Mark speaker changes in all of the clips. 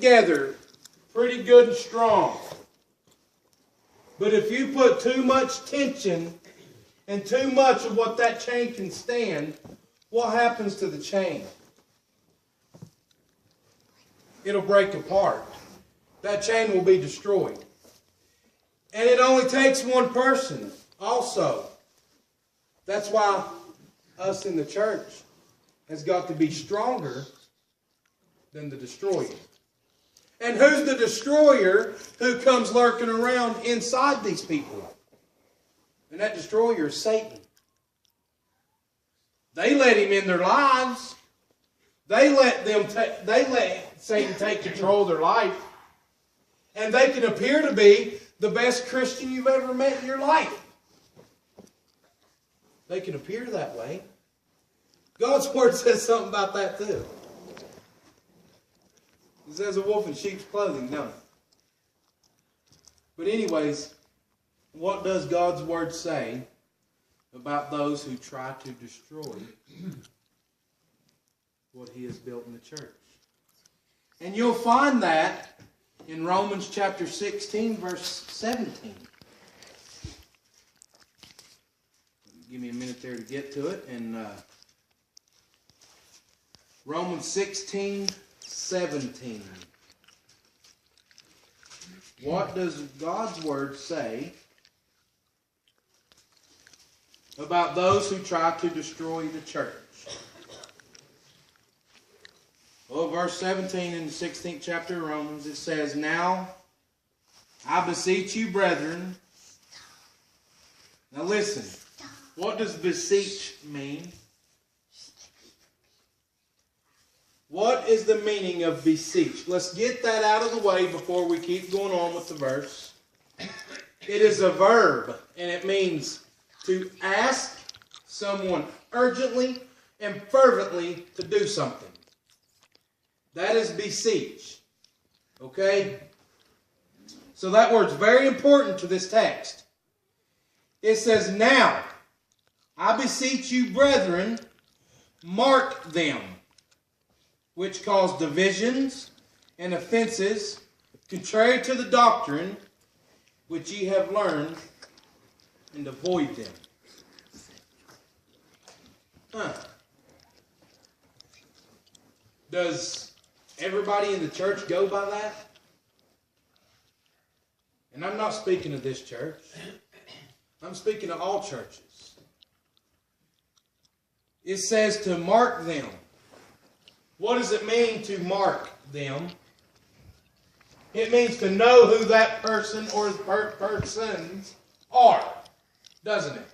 Speaker 1: together pretty good and strong. But if you put too much tension and too much of what that chain can stand, what happens to the chain? It'll break apart. That chain will be destroyed. And it only takes one person also. That's why us in the church has got to be stronger than the destroyer. And who's the destroyer who comes lurking around inside these people? And that destroyer is Satan. They let him in their lives. They let Satan take control of their life. And they can appear to be the best Christian you've ever met in your life. They can appear that way. God's Word says something about that too. It says a wolf in sheep's clothing, don't it? But anyways, what does God's Word say about those who try to destroy what He has built in the church? And you'll find that in Romans chapter 16, verse 17. Give me a minute there to get to it. And Romans 16, 17. What does God's Word say about those who try to destroy the church? Well, verse 17 in the 16th chapter of Romans, it says, "Now I beseech you, brethren." Now listen, what does beseech mean? What is the meaning of beseech? Let's get that out of the way before we keep going on with the verse. It is a verb, and it means to ask someone urgently and fervently to do something. That is beseech. Okay? So that word's very important to this text. It says, "Now, I beseech you, brethren, mark them, which cause divisions and offenses, contrary to the doctrine which ye have learned, and avoid them." Does everybody in the church go by that? And I'm not speaking of this church. I'm speaking of all churches. It says to mark them. What does it mean to mark them? It means to know who that person or persons are, doesn't it?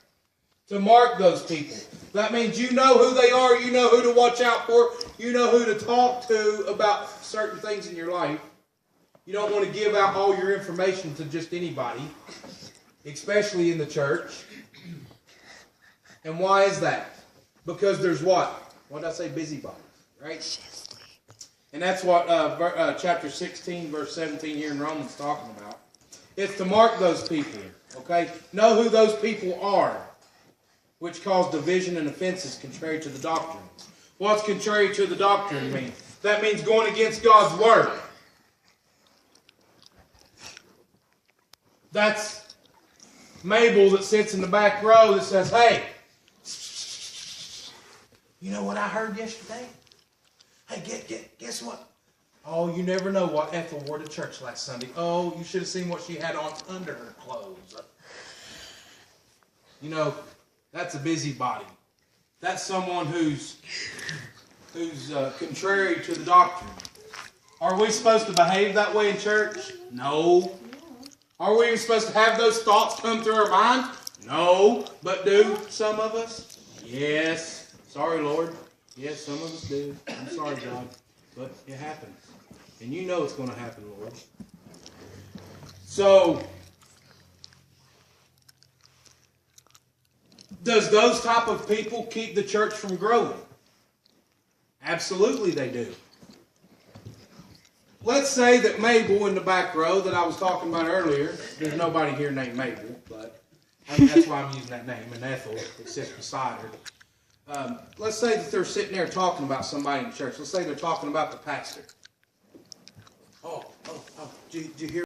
Speaker 1: To mark those people. That means you know who they are, you know who to watch out for, you know who to talk to about certain things in your life. You don't want to give out all your information to just anybody, especially in the church. And why is that? Because there's what? What did I say? Busybodies, right? And that's what chapter 16, verse 17 here in Romans is talking about. It's to mark those people, okay? Know who those people are, which cause division and offenses contrary to the doctrine. What's contrary to the doctrine mean? That means going against God's Word. That's Mabel that sits in the back row that says, "Hey, you know what I heard yesterday? Hey, guess what? Oh, you never know what Ethel wore to church last Sunday. Oh, you should have seen what she had on under her clothes." You know, that's a busybody. That's someone who's contrary to the doctrine. Are we supposed to behave that way in church? No. Are we even supposed to have those thoughts come through our mind? No. But do some of us? Yes. Sorry, Lord. Yes, some of us do. I'm sorry, God. But it happens. And you know it's going to happen, Lord. So, does those type of people keep the church from growing? Absolutely they do. Let's say that Mabel in the back row that I was talking about earlier, there's nobody here named Mabel, but that's why I'm using that name, and Ethel that sits beside her. Let's say that they're sitting there talking about somebody in the church. Let's say they're talking about the pastor.
Speaker 2: Did you hear